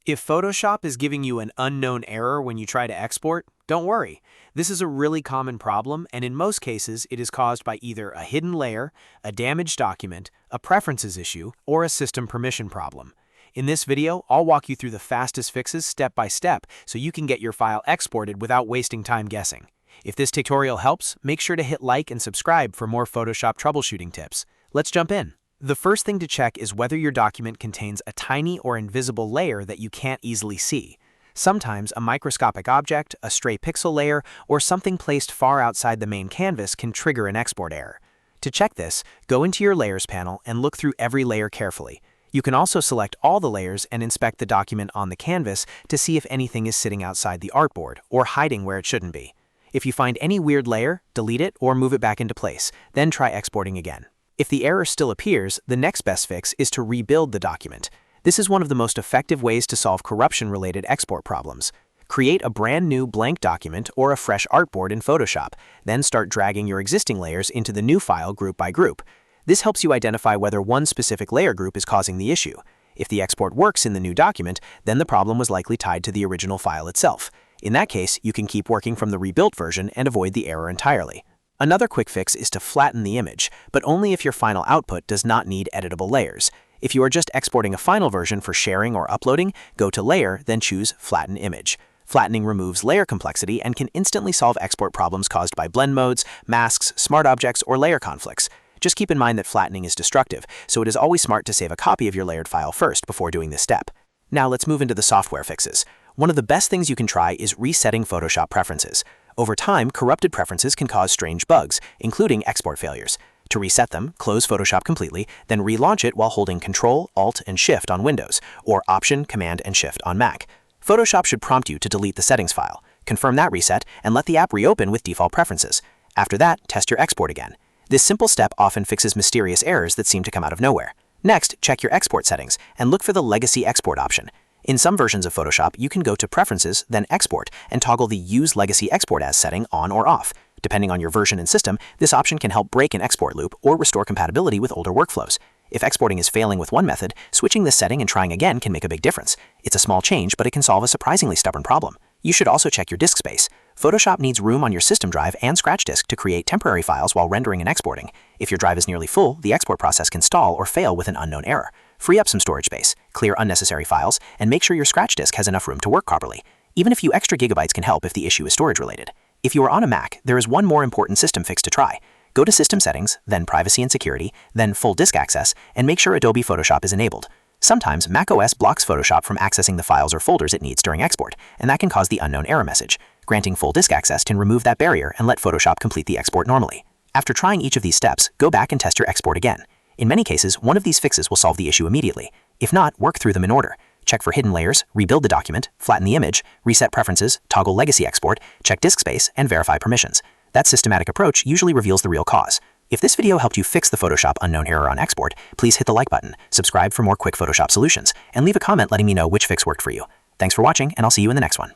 If Photoshop is giving you an unknown error when you try to export, don't worry. This is a really common problem, and in most cases, it is caused by either a hidden layer, a damaged document, a preferences issue, or a system permission problem. In this video, I'll walk you through the fastest fixes step by step so you can get your file exported without wasting time guessing. If this tutorial helps, make sure to hit like and subscribe for more Photoshop troubleshooting tips. Let's jump in. The first thing to check is whether your document contains a tiny or invisible layer that you can't easily see. Sometimes a microscopic object, a stray pixel layer, or something placed far outside the main canvas can trigger an export error. To check this, go into your Layers panel and look through every layer carefully. You can also select all the layers and inspect the document on the canvas to see if anything is sitting outside the artboard or hiding where it shouldn't be. If you find any weird layer, delete it or move it back into place, then try exporting again. If the error still appears, the next best fix is to rebuild the document. This is one of the most effective ways to solve corruption-related export problems. Create a brand new blank document or a fresh artboard in Photoshop, then start dragging your existing layers into the new file group by group. This helps you identify whether one specific layer group is causing the issue. If the export works in the new document, then the problem was likely tied to the original file itself. In that case, you can keep working from the rebuilt version and avoid the error entirely. Another quick fix is to flatten the image, but only if your final output does not need editable layers. If you are just exporting a final version for sharing or uploading, go to Layer, then choose Flatten Image. Flattening removes layer complexity and can instantly solve export problems caused by blend modes, masks, smart objects, or layer conflicts. Just keep in mind that flattening is destructive, so it is always smart to save a copy of your layered file first before doing this step. Now let's move into the software fixes. One of the best things you can try is resetting Photoshop preferences. Over time, corrupted preferences can cause strange bugs, including export failures. To reset them, close Photoshop completely, then relaunch it while holding Ctrl, Alt, and Shift on Windows, or Option, Command, and Shift on Mac. Photoshop should prompt you to delete the settings file. Confirm that reset, and let the app reopen with default preferences. After that, test your export again. This simple step often fixes mysterious errors that seem to come out of nowhere. Next, check your export settings, and look for the Legacy Export option. In some versions of Photoshop, you can go to Preferences, then Export, and toggle the Use Legacy Export As setting on or off. Depending on your version and system, this option can help break an export loop or restore compatibility with older workflows. If exporting is failing with one method, switching this setting and trying again can make a big difference. It's a small change, but it can solve a surprisingly stubborn problem. You should also check your disk space. Photoshop needs room on your system drive and scratch disk to create temporary files while rendering and exporting. If your drive is nearly full, the export process can stall or fail with an unknown error. Free up some storage space, clear unnecessary files, and make sure your scratch disk has enough room to work properly. Even a few extra gigabytes can help if the issue is storage related. If you are on a Mac, there is one more important system fix to try. Go to System Settings, then Privacy and Security, then Full Disk Access, and make sure Adobe Photoshop is enabled. Sometimes macOS blocks Photoshop from accessing the files or folders it needs during export, and that can cause the unknown error message. Granting full disk access can remove that barrier and let Photoshop complete the export normally. After trying each of these steps, go back and test your export again. In many cases, one of these fixes will solve the issue immediately. If not, work through them in order. Check for hidden layers, rebuild the document, flatten the image, reset preferences, toggle legacy export, check disk space, and verify permissions. That systematic approach usually reveals the real cause. If this video helped you fix the Photoshop unknown error on export, please hit the like button, subscribe for more quick Photoshop solutions, and leave a comment letting me know which fix worked for you. Thanks for watching, and I'll see you in the next one.